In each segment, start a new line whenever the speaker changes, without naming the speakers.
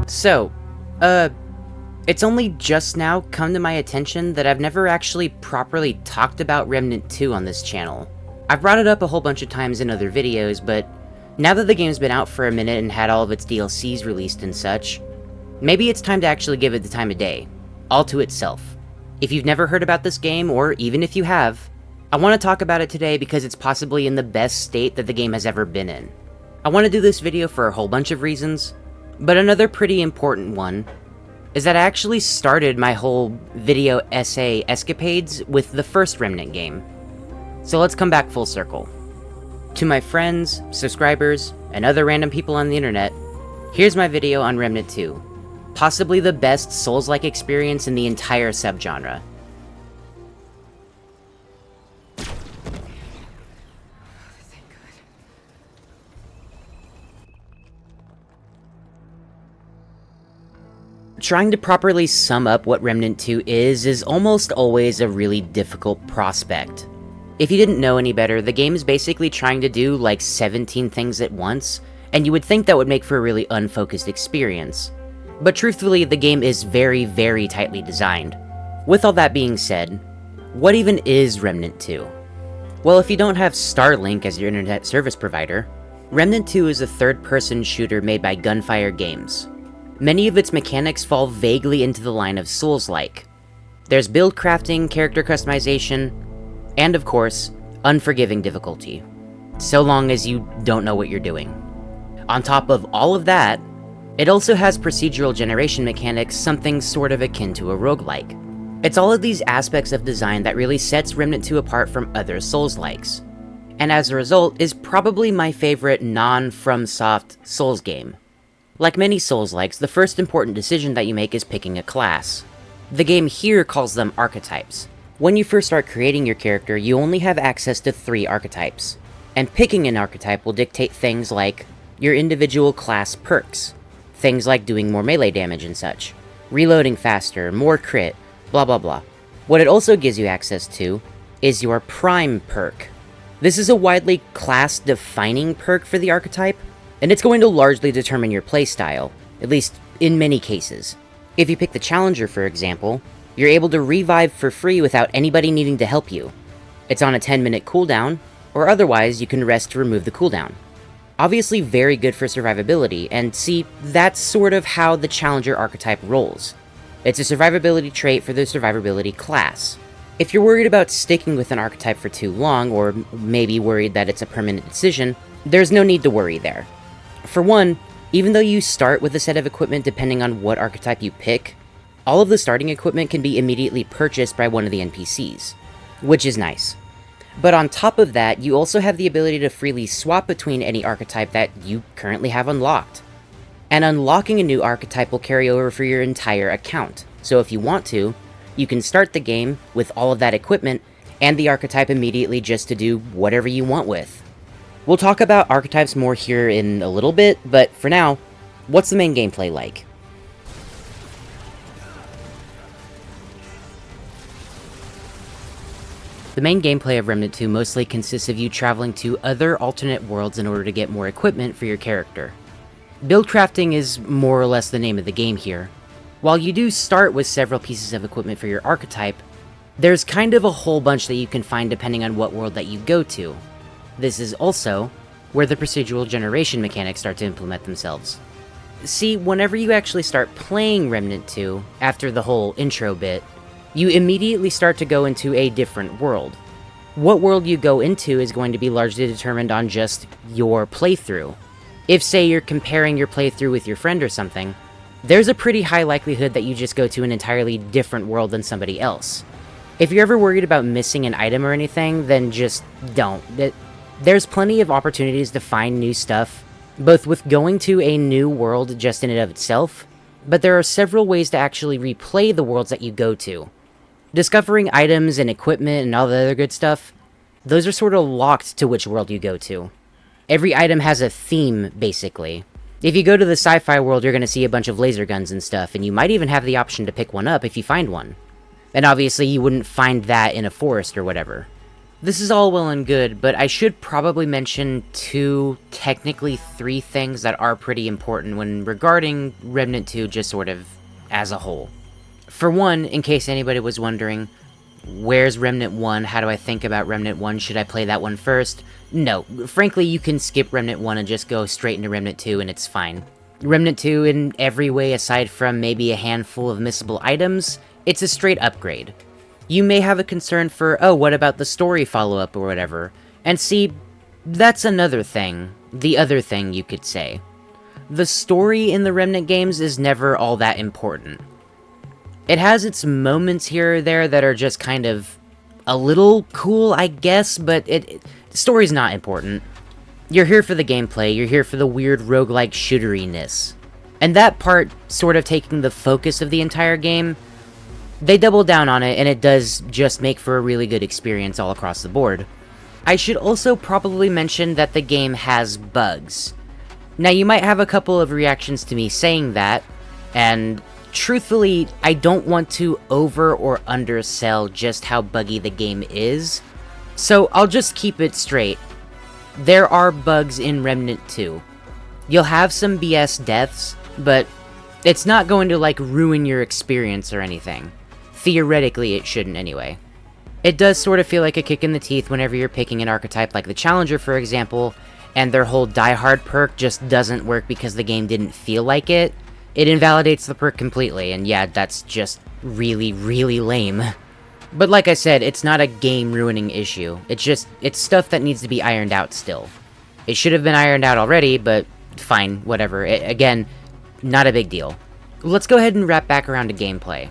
So, it's only just now come to my attention that I've never actually properly talked about Remnant 2 on this channel. I've brought it up a whole bunch of times in other videos, but now that the game's been out for a minute and had all of its DLCs released and such, maybe it's time to actually give it the time of day, all to itself. If you've never heard about this game, or even if you have, I want to talk about it today because it's possibly in the best state that the game has ever been in. I want to do this video for a whole bunch of reasons, but another pretty important one is that I actually started my whole video essay escapades with the first Remnant game. So let's come back full circle. To my friends, subscribers, and other random people on the internet, here's my video on Remnant 2. Possibly the best Souls-like experience in the entire subgenre. Trying to properly sum up what Remnant 2 is almost always a really difficult prospect. If you didn't know any better, the game is basically trying to do like 17 things at once, and you would think that would make for a really unfocused experience. But truthfully, the game is very, very tightly designed. With all that being said, what even is Remnant 2? Well, if you don't have Starlink as your internet service provider, Remnant 2 is a third-person shooter made by Gunfire Games. Many of its mechanics fall vaguely into the line of Soulslike. There's build crafting, character customization, and of course, unforgiving difficulty, so long as you don't know what you're doing. On top of all of that, it also has procedural generation mechanics, something sort of akin to a roguelike. It's all of these aspects of design that really sets Remnant 2 apart from other Souls-likes, and as a result is probably my favorite non-FromSoft Souls game. Like many Souls-likes, the first important decision that you make is picking a class. The game here calls them archetypes. When you first start creating your character, you only have access to 3 archetypes, and picking an archetype will dictate things like your individual class perks, things like doing more melee damage and such, reloading faster, more crit, blah blah blah. What it also gives you access to is your prime perk. This is a widely class-defining perk for the archetype, and it's going to largely determine your playstyle, at least in many cases. If you pick the Challenger, for example, you're able to revive for free without anybody needing to help you. It's on a 10-minute cooldown, or otherwise you can rest to remove the cooldown. Obviously very good for survivability, and see, that's sort of how the Challenger archetype rolls. It's a survivability trait for the survivability class. If you're worried about sticking with an archetype for too long, or maybe worried that it's a permanent decision, there's no need to worry there. For one, even though you start with a set of equipment depending on what archetype you pick, all of the starting equipment can be immediately purchased by one of the NPCs, which is nice. But on top of that, you also have the ability to freely swap between any archetype that you currently have unlocked. And unlocking a new archetype will carry over for your entire account, so if you want to, you can start the game with all of that equipment and the archetype immediately just to do whatever you want with. We'll talk about archetypes more here in a little bit, but for now, what's the main gameplay like? The main gameplay of Remnant 2 mostly consists of you traveling to other alternate worlds in order to get more equipment for your character. Build crafting is more or less the name of the game here. While you do start with several pieces of equipment for your archetype, there's kind of a whole bunch that you can find depending on what world that you go to. This is also where the procedural generation mechanics start to implement themselves. See, whenever you actually start playing Remnant 2, after the whole intro bit, you immediately start to go into a different world. What world you go into is going to be largely determined on just your playthrough. If, say, you're comparing your playthrough with your friend or something, there's a pretty high likelihood that you just go to an entirely different world than somebody else. If you're ever worried about missing an item or anything, then just don't. There's plenty of opportunities to find new stuff, both with going to a new world just in and of itself, but there are several ways to actually replay the worlds that you go to. Discovering items and equipment and all the other good stuff, those are sort of locked to which world you go to. Every item has a theme, basically. If you go to the sci-fi world, you're going to see a bunch of laser guns and stuff, and you might even have the option to pick one up if you find one. And obviously you wouldn't find that in a forest or whatever. This is all well and good, but I should probably mention two, technically three things that are pretty important when regarding Remnant 2 just sort of as a whole. For one, in case anybody was wondering, where's Remnant 1? How do I think about Remnant 1? Should I play that one first? No, frankly, you can skip Remnant 1 and just go straight into Remnant 2 and it's fine. Remnant 2, in every way aside from maybe a handful of missable items, it's a straight upgrade. You may have a concern for, oh, what about the story follow-up or whatever? And see, that's another thing. The other thing, you could say. The story in the Remnant games is never all that important. It has its moments here or there that are just kind of a little cool, I guess, but the story's not important. You're here for the gameplay, you're here for the weird roguelike shooteriness. And that part, sort of taking the focus of the entire game, they double down on it, and it does just make for a really good experience all across the board. I should also probably mention that the game has bugs. Now, you might have a couple of reactions to me saying that, and truthfully, I don't want to over or undersell just how buggy the game is, so I'll just keep it straight. There are bugs in Remnant 2. You'll have some BS deaths, but it's not going to, like, ruin your experience or anything. Theoretically, it shouldn't anyway. It does sort of feel like a kick in the teeth whenever you're picking an archetype like the Challenger, for example, and their whole Die Hard perk just doesn't work because the game didn't feel like it. It invalidates the perk completely, and yeah, that's just really, really lame. But like I said, it's not a game-ruining issue. It's stuff that needs to be ironed out still. It should have been ironed out already, but fine, whatever. Again, not a big deal. Let's go ahead and wrap back around to gameplay.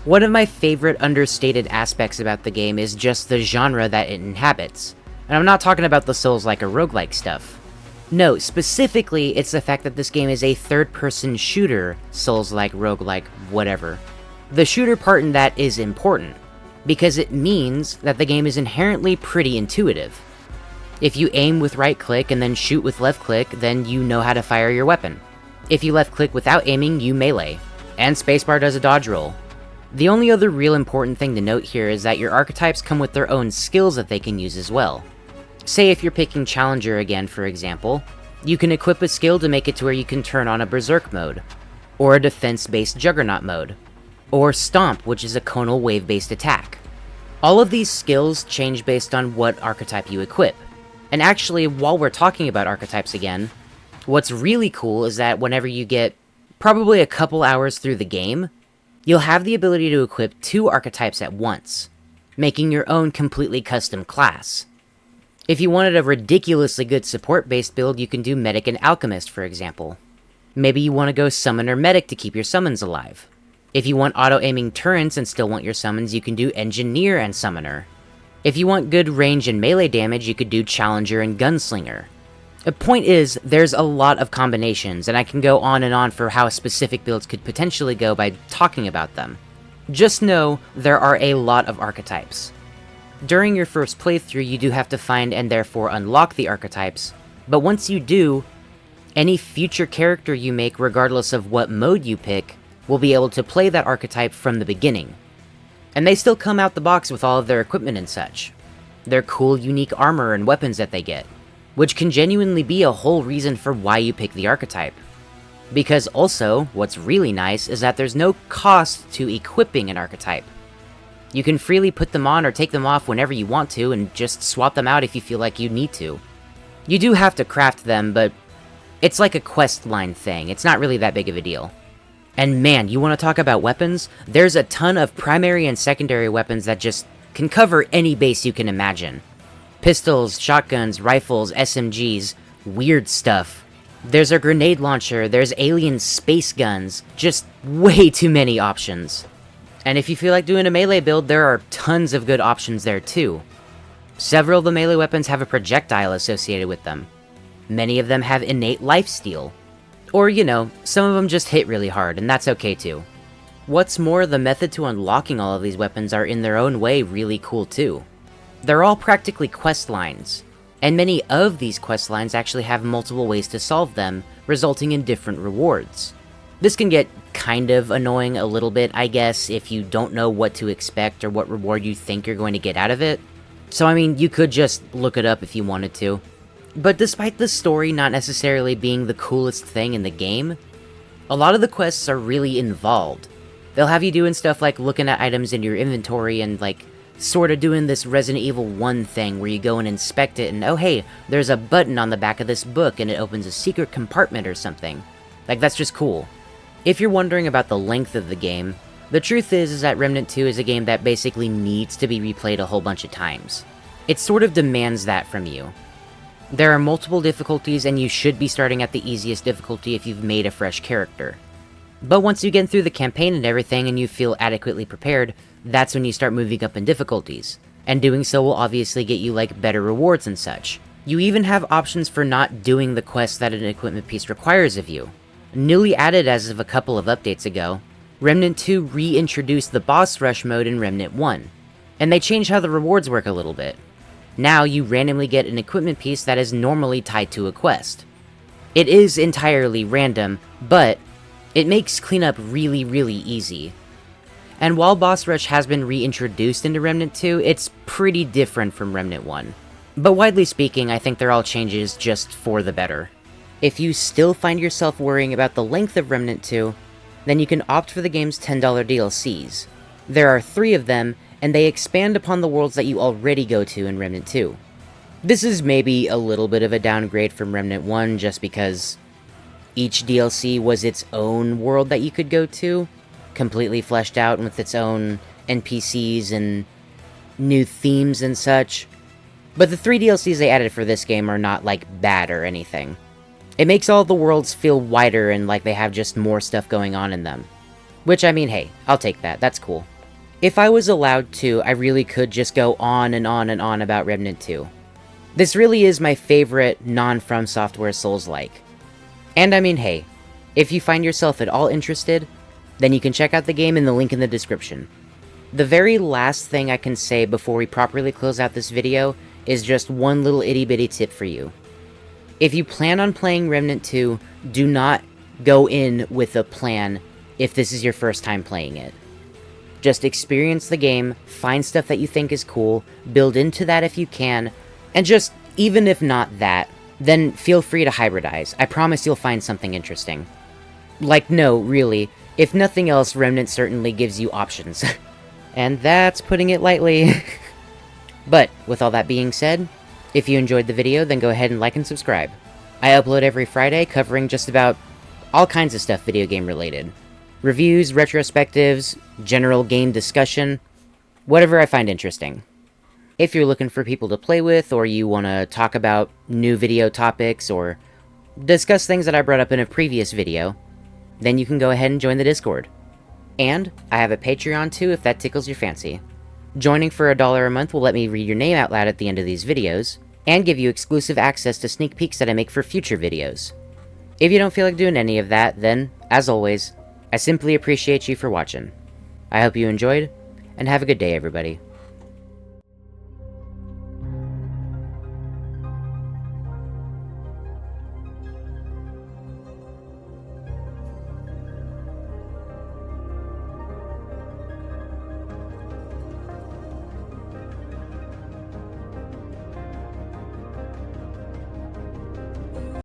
One of my favorite understated aspects about the game is just the genre that it inhabits. And I'm not talking about the Soulslike or roguelike stuff. No, specifically, it's the fact that this game is a third-person shooter, Soulslike, roguelike, whatever. The shooter part in that is important, because it means that the game is inherently pretty intuitive. If you aim with right-click and then shoot with left-click, then you know how to fire your weapon. If you left-click without aiming, you melee, and spacebar does a dodge roll. The only other real important thing to note here is that your archetypes come with their own skills that they can use as well. Say if you're picking Challenger again, for example, you can equip a skill to make it to where you can turn on a Berserk mode, or a defense-based Juggernaut mode, or Stomp, which is a conal wave-based attack. All of these skills change based on what archetype you equip. And actually, while we're talking about archetypes again, what's really cool is that whenever you get probably a couple hours through the game, you'll have the ability to equip 2 archetypes at once, making your own completely custom class. If you wanted a ridiculously good support-based build, you can do Medic and Alchemist, for example. Maybe you want to go Summoner Medic to keep your summons alive. If you want auto-aiming turrets and still want your summons, you can do Engineer and Summoner. If you want good range and melee damage, you could do Challenger and Gunslinger. The point is, there's a lot of combinations, and I can go on and on for how specific builds could potentially go by talking about them. Just know, there are a lot of archetypes. During your first playthrough, you do have to find and therefore unlock the archetypes, but once you do, any future character you make, regardless of what mode you pick, will be able to play that archetype from the beginning. And they still come out the box with all of their equipment and such. Their cool, unique armor and weapons that they get, which can genuinely be a whole reason for why you pick the archetype. Because also, what's really nice is that there's no cost to equipping an archetype. You can freely put them on or take them off whenever you want to, and just swap them out if you feel like you need to. You do have to craft them, but it's like a quest line thing, it's not really that big of a deal. And man, you want to talk about weapons? There's a ton of primary and secondary weapons that just can cover any base you can imagine. Pistols, shotguns, rifles, SMGs, weird stuff. There's a grenade launcher, there's alien space guns, just way too many options. And if you feel like doing a melee build, there are tons of good options there too. Several of the melee weapons have a projectile associated with them. Many of them have innate lifesteal. Or, you know, some of them just hit really hard, and that's okay too. What's more, the method to unlocking all of these weapons are in their own way really cool too. They're all practically quest lines, and many of these quest lines actually have multiple ways to solve them, resulting in different rewards. This can get kind of annoying a little bit, I guess, if you don't know what to expect or what reward you think you're going to get out of it. So I mean, you could just look it up if you wanted to. But despite the story not necessarily being the coolest thing in the game, a lot of the quests are really involved. They'll have you doing stuff like looking at items in your inventory and like sort of doing this Resident Evil 1 thing where you go and inspect it and oh hey, there's a button on the back of this book and it opens a secret compartment or something. Like, that's just cool. If you're wondering about the length of the game, the truth is that Remnant 2 is a game that basically needs to be replayed a whole bunch of times. It sort of demands that from you. There are multiple difficulties and you should be starting at the easiest difficulty if you've made a fresh character. But once you get through the campaign and everything and you feel adequately prepared, that's when you start moving up in difficulties. And doing so will obviously get you like better rewards and such. You even have options for not doing the quests that an equipment piece requires of you. Newly added as of a couple of updates ago, Remnant 2 reintroduced the boss rush mode in Remnant 1, and they changed how the rewards work a little bit. Now you randomly get an equipment piece that is normally tied to a quest. It is entirely random, but it makes cleanup really easy. And while boss rush has been reintroduced into Remnant 2, it's pretty different from Remnant 1. But widely speaking, I think they're all changes just for the better. If you still find yourself worrying about the length of Remnant 2, then you can opt for the game's $10 DLCs. There are 3 of them, and they expand upon the worlds that you already go to in Remnant 2. This is maybe a little bit of a downgrade from Remnant 1 just because each DLC was its own world that you could go to, completely fleshed out with its own NPCs and new themes and such. But the 3 DLCs they added for this game are not like bad or anything. It makes all the worlds feel wider and like they have just more stuff going on in them. Which, I mean, hey, I'll take that, that's cool. If I was allowed to, I really could just go on and on and on about Remnant 2. This really is my favorite non-From Software Souls-like. And I mean, hey, if you find yourself at all interested, then you can check out the game in the link in the description. The very last thing I can say before we properly close out this video is just one little itty-bitty tip for you. If you plan on playing Remnant 2, do not go in with a plan if this is your first time playing it. Just experience the game, find stuff that you think is cool, build into that if you can, and just, even if not that, then feel free to hybridize. I promise you'll find something interesting. Like, no, really, if nothing else, Remnant certainly gives you options. And that's putting it lightly. But, with all that being said, if you enjoyed the video, then go ahead and like and subscribe. I upload every Friday covering just about all kinds of stuff video game related. Reviews, retrospectives, general game discussion, whatever I find interesting. If you're looking for people to play with, or you want to talk about new video topics, or discuss things that I brought up in a previous video, then you can go ahead and join the Discord. And I have a Patreon too if that tickles your fancy. Joining for $1 a month will let me read your name out loud at the end of these videos, and give you exclusive access to sneak peeks that I make for future videos. If you don't feel like doing any of that, then, as always, I simply appreciate you for watching. I hope you enjoyed, and have a good day, everybody.